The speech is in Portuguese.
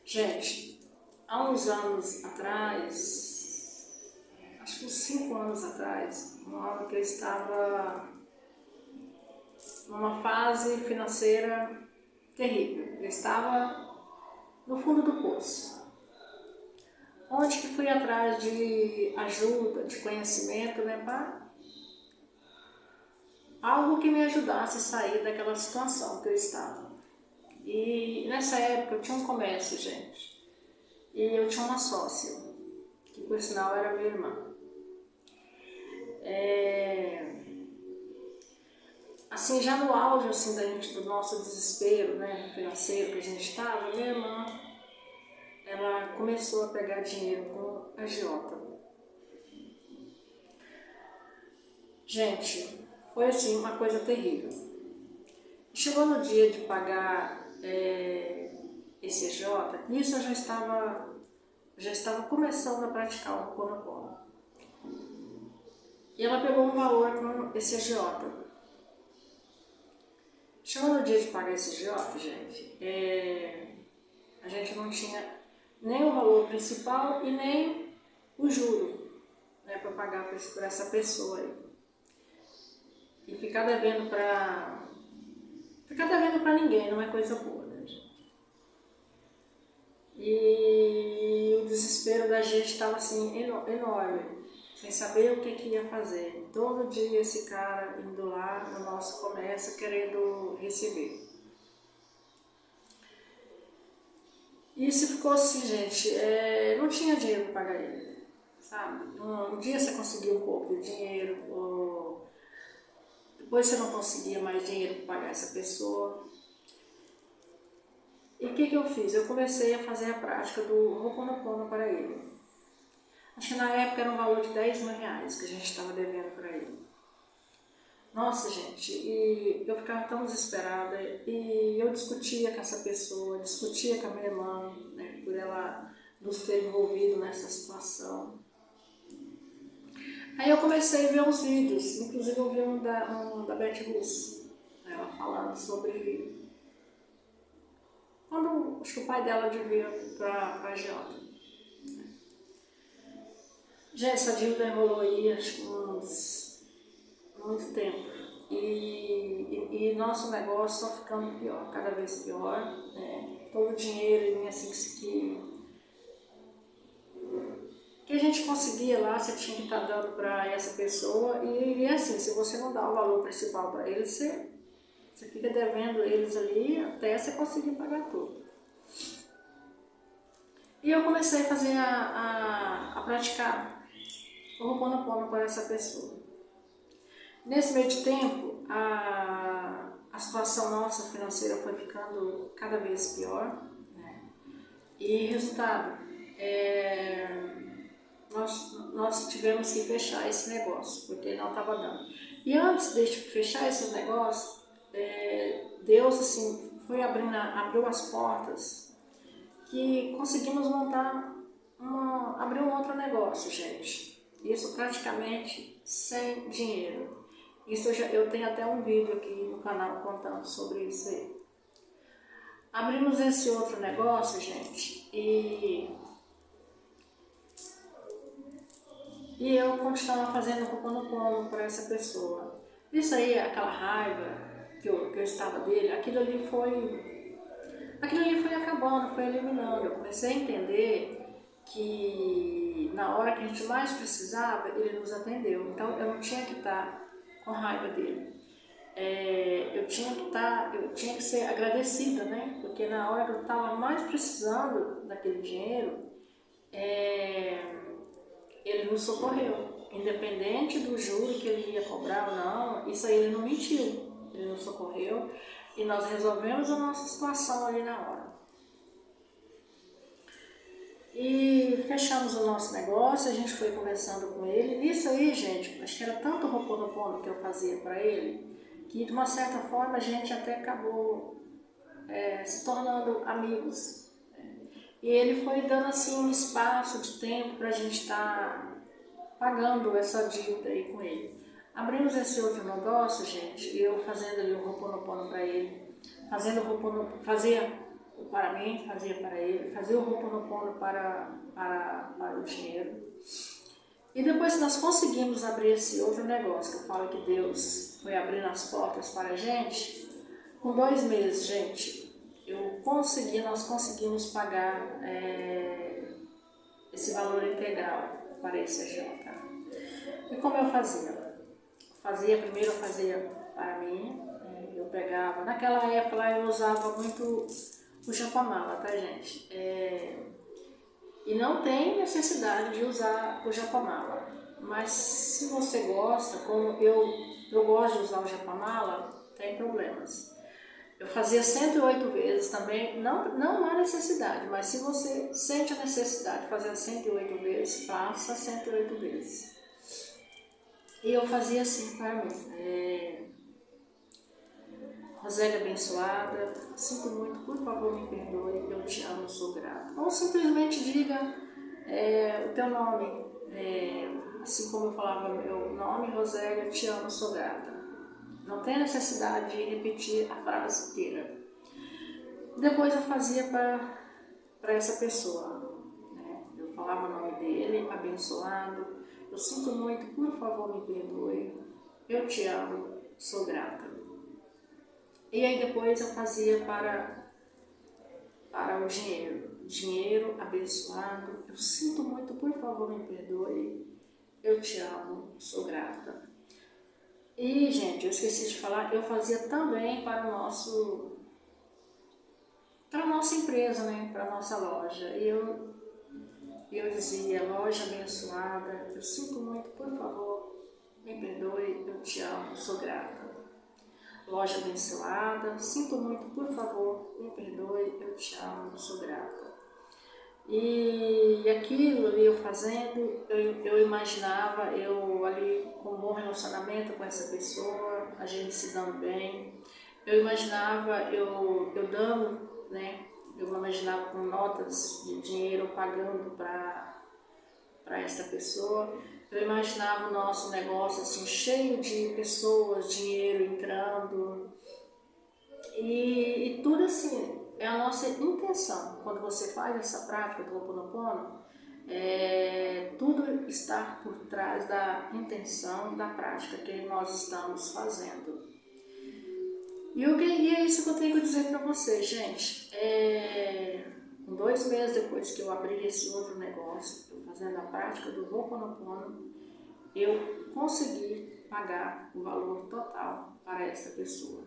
Gente, há uns anos atrás, acho que uns 5 anos atrás, um ano que eu estava numa fase financeira terrível. Eu estava no fundo do poço. Onde que fui atrás de ajuda, de conhecimento, né, para algo que me ajudasse a sair daquela situação que eu estava. E nessa época eu tinha um comércio, gente, e eu tinha uma sócia, que por sinal era minha irmã. Assim, já no auge assim, do nosso desespero, né, financeiro que a gente estava, minha irmã, ela começou a pegar dinheiro com a agiota. Gente, foi assim uma coisa terrível. Chegou no dia de pagar esse agiota, nisso eu já estava começando a praticar o Ho'oponopono. E ela pegou um valor com esse agiota. Chegou no dia de pagar esse agiota, gente, a gente não tinha nem o valor principal e nem o juro, né, para pagar por essa pessoa aí. E ficar devendo para ninguém não é coisa boa, né, gente? E o desespero da gente estava assim enorme, sem saber o que ia fazer. Todo dia esse cara indo lá no nosso comércio querendo receber. E isso ficou assim, gente, não tinha dinheiro para pagar ele, sabe? Um dia você conseguia um pouco de dinheiro, ou depois você não conseguia mais dinheiro para pagar essa pessoa. E o que eu fiz? Eu comecei a fazer a prática do Ho'oponopono para ele. Acho que na época era um valor de 10 mil reais que a gente estava devendo para ele. Nossa, gente, e eu ficava tão desesperada e eu discutia com essa pessoa, discutia com a minha irmã, né, por ela nos ter envolvido nessa situação. Aí eu comecei a ver uns vídeos, inclusive eu vi um da Beth Russo, ela falando sobre quando acho que o pai dela devia para a agiota. Já essa dívida enrolou aí acho que muito tempo. E nosso negócio só ficando pior, cada vez pior, né? Todo o dinheiro assim que a gente conseguia lá, você tinha que estar dando para essa pessoa e assim, se você não dá o valor principal para eles, você fica devendo eles ali até você conseguir pagar tudo. E eu comecei a fazer a praticar o Ho'oponopono para essa pessoa. Nesse meio de tempo, a situação nossa financeira foi ficando cada vez pior, né? E resultado, nós tivemos que fechar esse negócio, porque não estava dando. E antes de fechar esse negócio, Deus assim, abriu as portas que conseguimos abrir um outro negócio, gente. Isso praticamente sem dinheiro. Isso eu tenho até um vídeo aqui no canal contando sobre isso aí. Abrimos esse outro negócio, gente, e eu continuava fazendo Ho'oponopono para essa pessoa. Isso aí, aquela raiva que eu estava dele, aquilo ali foi acabando, foi eliminando. Eu comecei a entender que na hora que a gente mais precisava, ele nos atendeu. Então eu não tinha que estar com raiva dele. Eu tinha que ser agradecida, né? Porque na hora que eu estava mais precisando daquele dinheiro, ele nos socorreu. Independente do juro que ele ia cobrar ou não, isso aí ele não mentiu. Ele nos socorreu e nós resolvemos a nossa situação ali na hora. E fechamos o nosso negócio, a gente foi conversando com ele. Nisso aí, gente, acho que era tanto o Ho'oponopono que eu fazia para ele, que de uma certa forma a gente até acabou se tornando amigos. E ele foi dando assim um espaço de tempo para a gente estar pagando essa dívida aí com ele. Abrimos esse outro negócio, gente, e eu fazendo ali o Ho'oponopono para ele, fazia para mim, fazia para ele, fazia o Ho'oponopono para o dinheiro. E depois que nós conseguimos abrir esse outro negócio, que eu falo que Deus foi abrindo as portas para a gente, com 2 meses, gente, nós conseguimos pagar esse valor integral para esse agiota. E como eu fazia? Primeiro eu fazia para mim, eu pegava, naquela época lá eu usava muito o Japamala, tá, gente? E não tem necessidade de usar o Japamala, mas se você gosta, como eu gosto de usar o Japamala, tem problemas. Eu fazia 108 vezes também, não há necessidade, mas se você sente a necessidade de fazer 108 vezes, faça 108 vezes. E eu fazia assim para mim. Rosélia abençoada, sinto muito, por favor me perdoe, eu te amo, sou grata. Ou simplesmente diga o teu nome, assim como eu falava meu nome, Rosélia, te amo, sou grata. Não tem necessidade de repetir a frase inteira. Depois eu fazia para essa pessoa, né? Eu falava o nome dele, abençoado, eu sinto muito, por favor me perdoe, eu te amo, sou grata. E aí depois eu fazia para o dinheiro abençoado, eu sinto muito, por favor me perdoe, eu te amo, sou grata. E gente, eu esqueci de falar, eu fazia também para a nossa empresa, né, para a nossa loja. E eu dizia, loja abençoada, eu sinto muito, por favor me perdoe, eu te amo, sou grata. Loja abençoada, sinto muito, por favor, me perdoe, eu te amo, sou grata. E aquilo ali eu fazendo, eu imaginava eu ali com um bom relacionamento com essa pessoa, a gente se dando bem. Eu imaginava eu dando, né? Eu imaginava com notas de dinheiro pagando para essa pessoa. Eu imaginava o nosso negócio assim, cheio de pessoas, dinheiro entrando. E tudo assim, é a nossa intenção. Quando você faz essa prática do Ho'oponopono, tudo está por trás da intenção da prática que nós estamos fazendo. E é isso que eu tenho que dizer para vocês, gente. 2 meses depois que eu abri esse outro negócio, fazendo a prática do Ho'oponopono, eu consegui pagar o valor total para essa pessoa.